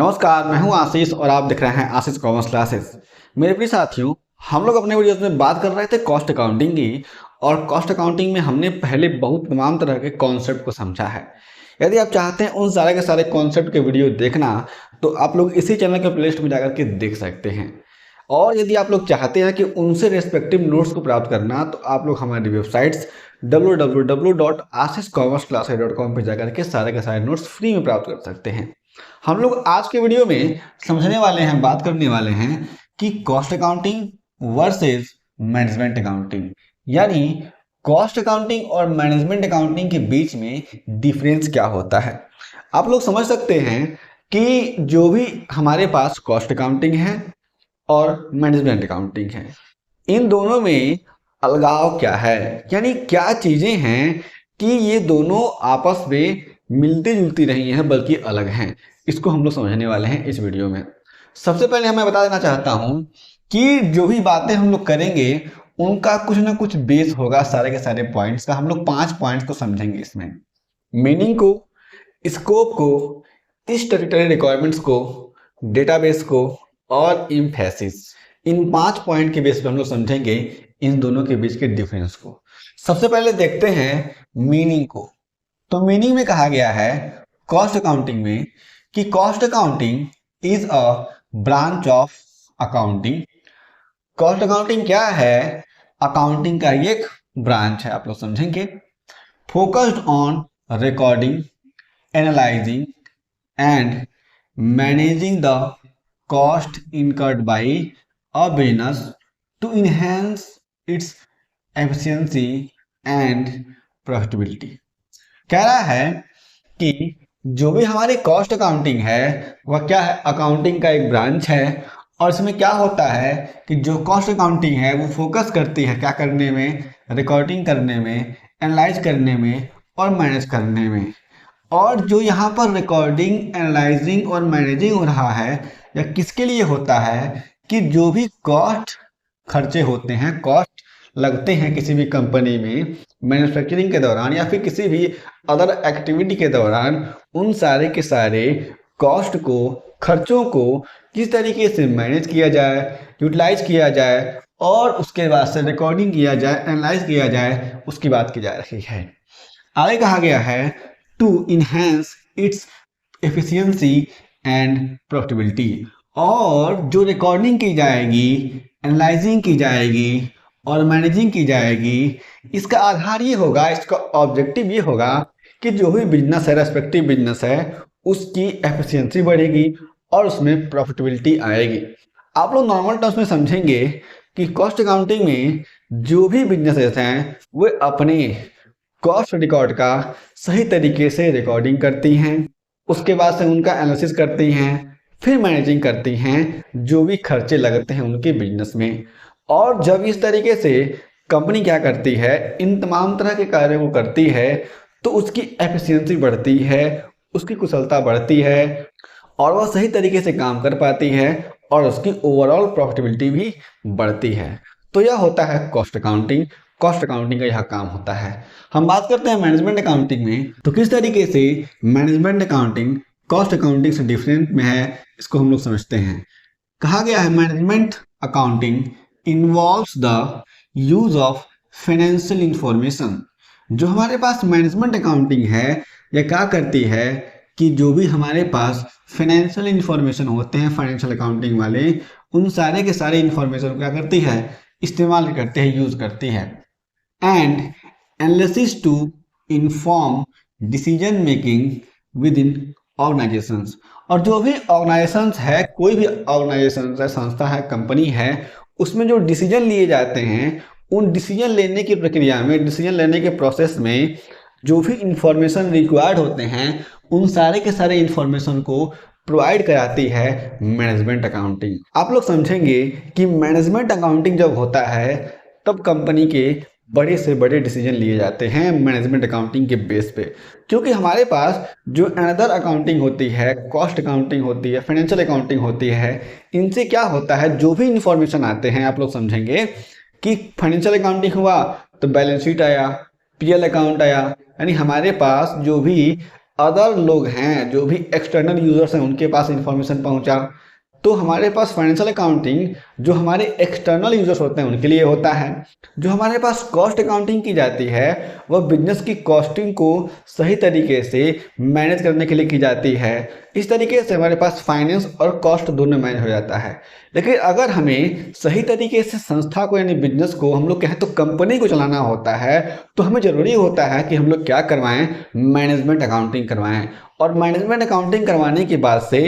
नमस्कार, मैं हूं आशीष और आप देख रहे हैं आशीष कॉमर्स क्लासेस। मेरे प्रिय साथियों, हम लोग अपने वीडियोस में बात कर रहे थे कॉस्ट अकाउंटिंग की। और कॉस्ट अकाउंटिंग में हमने पहले बहुत तमाम तरह के कॉन्सेप्ट को समझा है। यदि आप चाहते हैं उन सारे के सारे कॉन्सेप्ट के वीडियो देखना, तो आप लोग इसी चैनल के प्लेलिस्ट में जाकर के देख सकते हैं। और यदि आप लोग चाहते हैं कि उनसे रेस्पेक्टिव नोट्स को प्राप्त करना, तो आप लोग हमारी वेबसाइट्स www.ashishcommerceclasses.com पर जाकर के सारे नोट्स फ्री में प्राप्त कर सकते हैं। हम लोग आज के वीडियो में समझने वाले हैं, बात करने वाले हैं कि cost accounting versus management accounting, यानी कॉस्ट अकाउंटिंग और मैनेजमेंट अकाउंटिंग के बीच में डिफरेंस क्या होता है। आप लोग समझ सकते हैं कि जो भी हमारे पास कॉस्ट अकाउंटिंग है और मैनेजमेंट अकाउंटिंग है, इन दोनों में अलगाव क्या है, यानी क्या चीजें हैं कि ये दोनों आपस में मिलती जुलती नहीं है बल्कि अलग हैं। इसको हम लोग समझने वाले हैं इस वीडियो में। सबसे पहले मैं बता देना चाहता हूं कि जो भी बातें हम लोग करेंगे उनका कुछ ना कुछ बेस होगा, सारे के सारे पॉइंट्स का। हम लोग 5 पॉइंट्स को समझेंगे इसमें: मीनिंग को, स्कोप को, स्टैट्यूटरी रिक्वायरमेंट्स को, डेटाबेस को और इम्फेसिस। इन 5 पॉइंट के बेस पे हम लोग समझेंगे इन दोनों के बीच के डिफरेंस को। सबसे पहले देखते हैं मीनिंग को। तो मीनिंग में कहा गया है कॉस्ट अकाउंटिंग में कि cost accounting is a branch of accounting. Cost accounting क्या है? अकाउंटिंग का एक ब्रांच है, आप लोग समझेंगे। Focused on recording, analysing and managing the cost incurred by a business to enhance its efficiency and profitability. कह रहा है कि जो भी हमारी कॉस्ट अकाउंटिंग है वह क्या है? अकाउंटिंग का एक ब्रांच है। और इसमें क्या होता है कि जो कॉस्ट अकाउंटिंग है वो फोकस करती है क्या करने में? रिकॉर्डिंग करने में, एनालाइज करने में और मैनेज करने में। और जो यहाँ पर रिकॉर्डिंग, एनालाइजिंग और मैनेजिंग हो रहा है, यह किसके लिए होता है? कि जो भी कॉस्ट खर्चे होते हैं, कॉस्ट लगते हैं किसी भी कंपनी में मैन्युफैक्चरिंग के दौरान या फिर किसी भी अदर एक्टिविटी के दौरान, उन सारे के सारे कॉस्ट को, खर्चों को किस तरीके से मैनेज किया जाए, यूटिलाइज किया जाए और उसके बाद से रिकॉर्डिंग किया जाए, एनालाइज किया जाए, उसकी बात की जा रही है। आगे कहा गया है to enhance its efficiency and profitability. और जो रिकॉर्डिंग की जाएगी, एनालाइजिंग की जाएगी और मैनेजिंग की जाएगी, इसका आधार ये होगा, इसका ऑब्जेक्टिव ये होगा कि जो भी बिजनेस है, रेस्पेक्टिव बिजनेस है, उसकी एफिशिएंसी बढ़ेगी और उसमें प्रॉफिटेबिलिटी आएगी। आप लोग नॉर्मल टर्म्स में समझेंगे कि कॉस्ट अकाउंटिंग में जो भी बिजनेसेस हैं वे अपने कॉस्ट रिकॉर्ड का सही तरीके से रिकॉर्डिंग करती हैं, उसके बाद से उनका एनालिसिस करती हैं, फिर मैनेजिंग करती हैं जो भी खर्चे लगते हैं उनके बिजनेस में। और जब इस तरीके से कंपनी क्या करती है, इन तमाम तरह के कार्यों को करती है, तो उसकी एफिशिएंसी बढ़ती है, उसकी कुशलता बढ़ती है और वह सही तरीके से काम कर पाती है और उसकी ओवरऑल प्रॉफिटेबिलिटी भी बढ़ती है। तो यह होता है कॉस्ट अकाउंटिंग। कॉस्ट अकाउंटिंग का यह काम होता है। हम बात करते हैं मैनेजमेंट अकाउंटिंग में, तो किस तरीके से मैनेजमेंट अकाउंटिंग कॉस्ट अकाउंटिंग से डिफरेंट में है, इसको हम लोग समझते हैं। कहा गया है management accounting involves the use of financial information. जो हमारे पास मैनेजमेंट अकाउंटिंग है, यह क्या करती है कि जो भी हमारे पास फाइनेंशियल इंफॉर्मेशन होते हैं, फाइनेंशियल अकाउंटिंग वाले, उन सारे के सारे इंफॉर्मेशन क्या करती है? इस्तेमाल करते हैं, यूज करती है। And analysis to inform decision making within organisations. और जो भी ऑर्गेनाइजेशंस है, कोई भी ऑर्गेनाइजेशन है, संस्था है, कंपनी है, उसमें जो डिसीजन लिए जाते हैं, उन डिसीजन लेने की प्रक्रिया में, डिसीजन लेने के प्रोसेस में जो भी इंफॉर्मेशन रिक्वायर्ड होते हैं, उन सारे के सारे इंफॉर्मेशन को प्रोवाइड कराती है मैनेजमेंट अकाउंटिंग। आप लोग समझेंगे कि मैनेजमेंट अकाउंटिंग जब होता है तब कंपनी के बड़े से बड़े डिसीजन लिए जाते हैं मैनेजमेंट अकाउंटिंग के बेस पे। क्योंकि हमारे पास जो अनदर अकाउंटिंग होती है, कॉस्ट अकाउंटिंग होती है, फाइनेंशियल अकाउंटिंग होती है, इनसे क्या होता है, जो भी इंफॉर्मेशन आते हैं, आप लोग समझेंगे कि फाइनेंशियल अकाउंटिंग हुआ तो बैलेंस शीट आया, पीएल अकाउंट आया, यानी हमारे पास जो भी अदर लोग हैं, जो भी एक्सटर्नल यूजर्स हैं, उनके पास इंफॉर्मेशन पहुंचा। तो हमारे पास फाइनेंशियल अकाउंटिंग जो हमारे एक्सटर्नल यूजर्स होते हैं उनके लिए होता है। जो हमारे पास कॉस्ट अकाउंटिंग की जाती है वह बिजनेस की कॉस्टिंग को सही तरीके से मैनेज करने के लिए की जाती है। इस तरीके से हमारे पास फाइनेंस और कॉस्ट दोनों मैनेज हो जाता है। लेकिन अगर हमें सही तरीके से संस्था को यानी बिजनेस को, हम लोग कहें तो कंपनी को चलाना होता है, तो हमें जरूरी होता है कि हम लोग क्या करवाएं, मैनेजमेंट अकाउंटिंग करवाएं। और मैनेजमेंट अकाउंटिंग करवाने के बाद से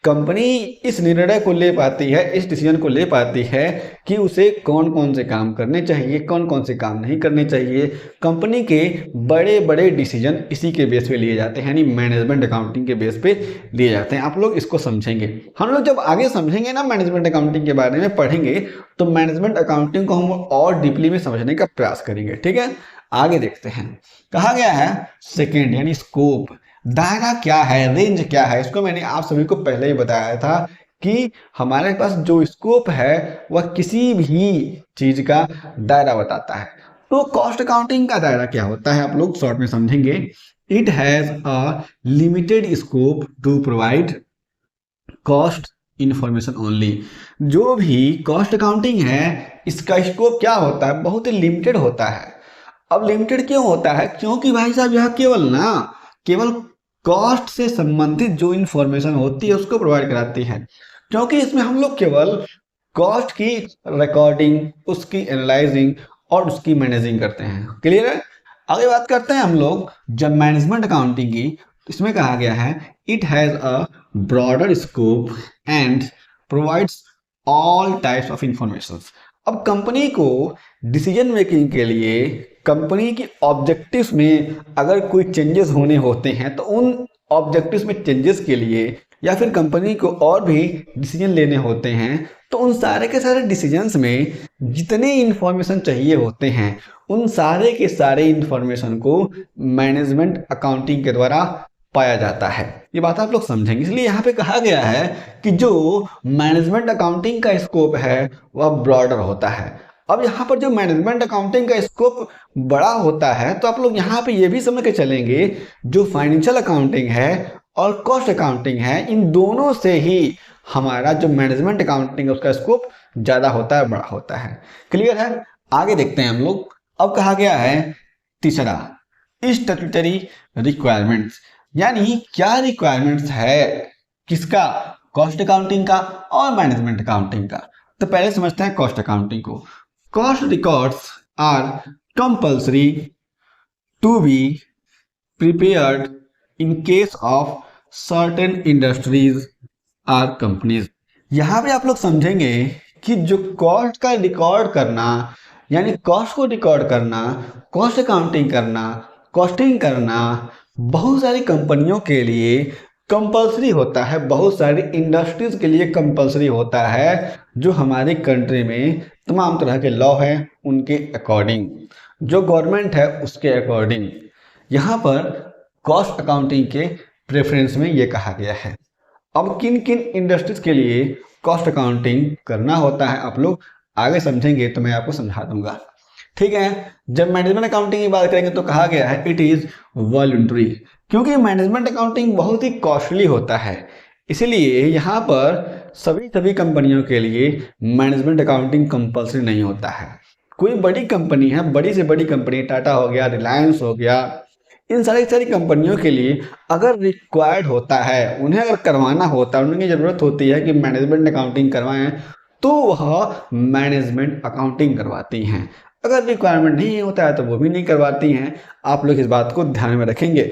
कंपनी इस निर्णय को ले पाती है, इस डिसीजन को ले पाती है कि उसे कौन कौन से काम करने चाहिए, कौन कौन से काम नहीं करने चाहिए। कंपनी के बड़े बड़े डिसीजन इसी के बेस पे लिए जाते हैं, यानी मैनेजमेंट अकाउंटिंग के बेस पे लिए जाते हैं। आप लोग इसको समझेंगे। हम लोग जब आगे समझेंगे ना मैनेजमेंट अकाउंटिंग के बारे में पढ़ेंगे, तो मैनेजमेंट अकाउंटिंग को हम और डीपली में समझने का प्रयास करेंगे। ठीक है, आगे देखते हैं। कहा गया है सेकेंड यानी स्कोप, दायरा क्या है, रेंज क्या है। इसको मैंने आप सभी को पहले ही बताया था कि हमारे पास जो स्कोप है वह किसी भी चीज का दायरा बताता है। तो कॉस्ट अकाउंटिंग का दायरा क्या होता है आप लोग शॉर्ट में समझेंगे। It has a limited scope to provide cost information only. जो भी कॉस्ट अकाउंटिंग है इसका स्कोप क्या होता है, बहुत ही लिमिटेड होता है। अब लिमिटेड क्यों होता है, क्योंकि भाई साहब यह केवल कॉस्ट से संबंधित जो इंफॉर्मेशन होती है उसको प्रोवाइड कराती है। क्योंकि इसमें हम लोग केवल कॉस्ट की रिकॉर्डिंग, उसकी एनालाइजिंग और उसकी मैनेजिंग करते हैं। क्लियर है। आगे बात करते हैं हम लोग जब मैनेजमेंट अकाउंटिंग की। इसमें कहा गया है it has a broader scope and provides all types of information. अब कंपनी को डिसीजन मेकिंग के लिए, कंपनी की ऑब्जेक्टिव्स में अगर कोई चेंजेस होने होते हैं तो उन ऑब्जेक्टिव्स में चेंजेस के लिए, या फिर कंपनी को और भी डिसीजन लेने होते हैं, तो उन सारे के सारे डिसीजंस में जितने इंफॉर्मेशन चाहिए होते हैं उन सारे के सारे इंफॉर्मेशन को मैनेजमेंट अकाउंटिंग के द्वारा पाया जाता है। ये बात आप लोग समझेंगे। इसलिए यहाँ पे कहा गया है कि जो मैनेजमेंट अकाउंटिंग का स्कोप है वह ब्रॉडर होता है। अब यहाँ पर जो मैनेजमेंट अकाउंटिंग का स्कोप बड़ा होता है, तो आप लोग यहाँ पे ये भी समझ के चलेंगे जो फाइनेंशियल अकाउंटिंग है और कॉस्ट अकाउंटिंग है, इन दोनों से ही हमारा जो मैनेजमेंट अकाउंटिंग है उसका स्कोप ज्यादा होता है, बड़ा होता है। क्लियर है। आगे देखते हैं हम लोग। अब कहा गया है तीसरा, स्टैट्यूटरी रिक्वायरमेंट्स, यानी क्या रिक्वायरमेंट्स है किसका, कॉस्ट अकाउंटिंग का और मैनेजमेंट अकाउंटिंग का। तो पहले समझते हैं कॉस्ट अकाउंटिंग को। Cost records are compulsory to be prepared in case of certain industries or companies. यहां पे आप लोग समझेंगे कि जो कॉस्ट का रिकॉर्ड करना, यानी कॉस्ट को रिकॉर्ड करना, कॉस्ट अकाउंटिंग करना, कॉस्टिंग करना बहुत सारी कंपनियों के लिए कंपल्सरी होता है, बहुत सारी इंडस्ट्रीज के लिए कंपल्सरी होता है। जो हमारी कंट्री में तमाम तरह के लॉ हैं उनके अकॉर्डिंग, जो गवर्नमेंट है उसके अकॉर्डिंग, यहाँ पर कॉस्ट अकाउंटिंग के प्रेफरेंस में ये कहा गया है। अब किन किन इंडस्ट्रीज के लिए कॉस्ट अकाउंटिंग करना होता है आप लोग आगे समझेंगे तो मैं आपको समझा दूंगा। ठीक है। जब मैनेजमेंट अकाउंटिंग की बात करेंगे तो कहा गया है इट इज वॉलंटरी, क्योंकि मैनेजमेंट अकाउंटिंग बहुत ही कॉस्टली होता है, इसलिए यहाँ पर सभी कंपनियों के लिए मैनेजमेंट अकाउंटिंग कंपल्सरी नहीं होता है। कोई बड़ी कंपनी है, बड़ी से बड़ी कंपनी, टाटा हो गया, रिलायंस हो गया, इन सारी कंपनियों के लिए अगर रिक्वायर्ड होता है, उन्हें अगर करवाना होता है, उनकी ज़रूरत होती है कि मैनेजमेंट अकाउंटिंग करवाएं, तो वह मैनेजमेंट अकाउंटिंग करवाती हैं। अगर रिक्वायरमेंट नहीं होता है तो वो भी नहीं करवाती हैं। आप लोग इस बात को ध्यान में रखेंगे,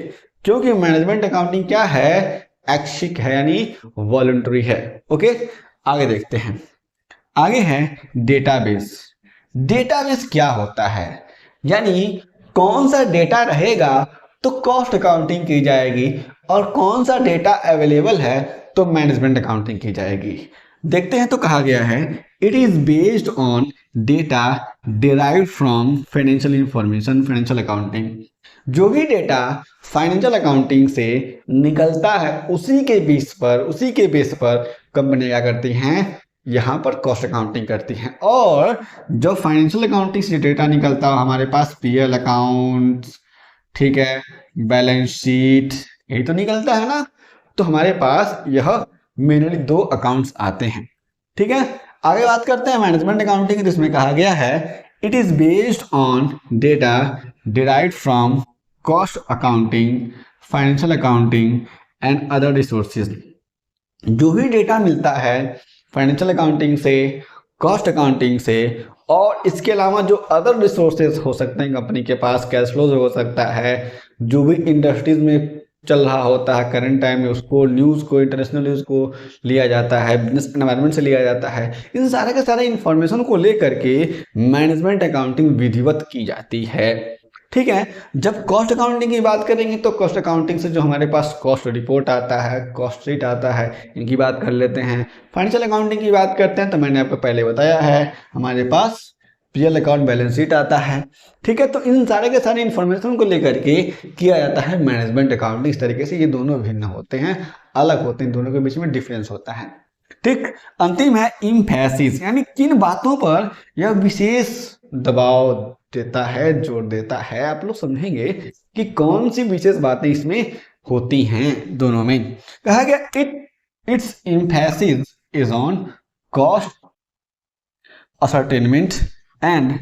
क्योंकि मैनेजमेंट अकाउंटिंग क्या है, ऐच्छिक है, यानी वॉलंटरी है। ओके, आगे देखते हैं। आगे है डेटाबेस। डेटाबेस क्या होता है, यानी कौन सा डेटा रहेगा तो कॉस्ट अकाउंटिंग की जाएगी और कौन सा डेटा अवेलेबल है तो मैनेजमेंट अकाउंटिंग की जाएगी। देखते हैं। तो कहा गया है it is based on data derived from financial information financial accounting. जो भी डेटा फाइनेंशियल अकाउंटिंग से निकलता है उसी के बेस पर कंपनी क्या करती हैं, यहाँ पर कॉस्ट अकाउंटिंग करती हैं। और जो फाइनेंशियल अकाउंटिंग से डेटा निकलता है हमारे पास पीएल अकाउंट, ठीक है, बैलेंस शीट, यही तो निकलता है ना। तो हमारे पास यह मेनली 2 अकाउंट्स आते हैं। ठीक है, आगे बात करते हैं मैनेजमेंट अकाउंटिंग। जिसमें कहा गया है it is based on data derived from cost accounting, financial accounting and other resources. जो भी डेटा मिलता है फाइनेंशियल अकाउंटिंग से, कॉस्ट अकाउंटिंग से, और इसके अलावा जो अदर रिसोर्सेज हो सकते हैं कंपनी के पास, कैश फ्लोज हो सकता है, जो भी इंडस्ट्रीज में चल रहा होता है करंट टाइम में, उसको न्यूज़ को, इंटरनेशनल न्यूज़ को लिया जाता है, बिजनेस एनवायरनमेंट से लिया जाता है, इन सारे के सारे इंफॉर्मेशन को लेकर के मैनेजमेंट अकाउंटिंग विधिवत की जाती है। ठीक है, जब कॉस्ट अकाउंटिंग की बात करेंगे तो कॉस्ट अकाउंटिंग से जो हमारे पास कॉस्ट रिपोर्ट आता है, कॉस्ट शीट आता है, इनकी बात कर लेते हैं। फाइनेंशियल अकाउंटिंग की बात करते हैं तो मैंने आपको पहले बताया है, हमारे पास पीएल अकाउंट, बैलेंस शीट आता है। ठीक है, तो इन सारे के सारे इंफॉर्मेशन को लेकर के किया जाता है मैनेजमेंट अकाउंटिंग। इस तरीके से ये दोनों भिन्न होते हैं, अलग होते हैं, दोनों के बीच में डिफरेंस होता है। ठीक, अंतिम है इम्फेसिस, यानी किन बातों पर यह विशेष दबाव देता है, जोर देता है। आप लोग समझेंगे कि कौन सी विशेष बातें इसमें होती हैं। दोनों में कहा गया it's emphasis is on cost ascertainment and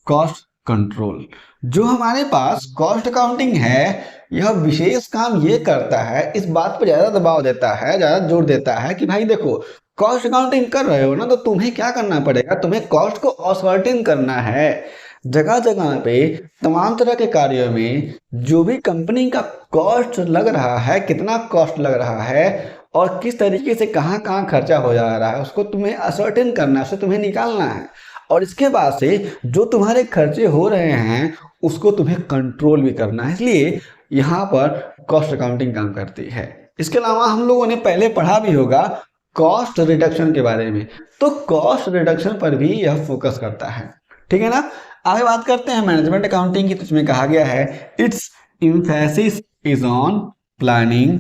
cost control. जो हमारे पास कॉस्ट अकाउंटिंग है, यह विशेष काम ये करता है, इस बात पर ज्यादा दबाव देता है, ज्यादा जोर देता है कि भाई देखो, कॉस्ट अकाउंटिंग कर रहे हो ना, तो तुम्हें क्या करना पड़ेगा, तुम्हें कॉस्ट को असर्टेन करना है। जगह जगह पे तमाम तरह के कार्यों में जो भी कंपनी का कॉस्ट लग रहा है, कितना कॉस्ट लग रहा है और किस तरीके से कहाँ कहाँ खर्चा हो जा रहा है, उसको तुम्हें असर्टेन करना है, उससे तुम्हें निकालना है। और इसके बाद से जो तुम्हारे खर्चे हो रहे हैं उसको तुम्हें कंट्रोल भी करना है। इसलिए यहाँ पर कॉस्ट अकाउंटिंग काम करती है। इसके अलावा हम लोगों ने पहले पढ़ा भी होगा कॉस्ट रिडक्शन के बारे में, तो कॉस्ट रिडक्शन पर भी यह फोकस करता है। ठीक है ना। आगे बात करते हैं मैनेजमेंट अकाउंटिंग की। तो इसमें कहा गया है it's emphasis is on planning,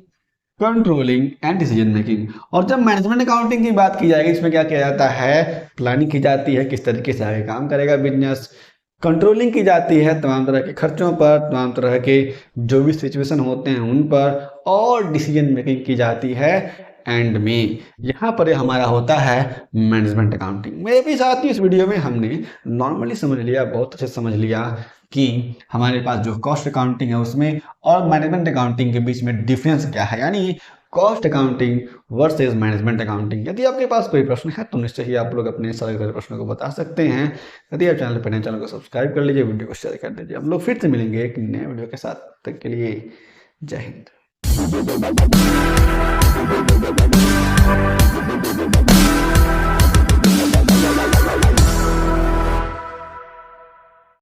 controlling and decision making. और जब मैनेजमेंट अकाउंटिंग की बात की जाएगी, इसमें क्या किया जाता है, प्लानिंग की जाती है, किस तरीके से आगे काम करेगा बिजनेस। कंट्रोलिंग की जाती है तमाम तरह के खर्चों पर, तमाम तरह के जो भी सिचुएशन होते हैं उन पर, और डिसीजन मेकिंग की जाती है एंड में। यहाँ पर हमारा होता है मैनेजमेंट अकाउंटिंग। मेरे भी साथ ही इस वीडियो में हमने नॉर्मली समझ लिया, बहुत अच्छे समझ लिया कि हमारे पास जो कॉस्ट अकाउंटिंग है उसमें और मैनेजमेंट अकाउंटिंग के बीच में डिफरेंस क्या है, यानी cost accounting versus management accounting. यदि आपके पास कोई प्रश्न है तो निश्चय ही आप लोग अपने सारे प्रश्नों को बता सकते हैं। यदि आप चैनल पर नए, चैनल को सब्सक्राइब कर लीजिए, वीडियो को शेयर कर दीजिए। हम लोग फिर से मिलेंगे एक नए वीडियो के साथ, तक के लिए जय हिंद।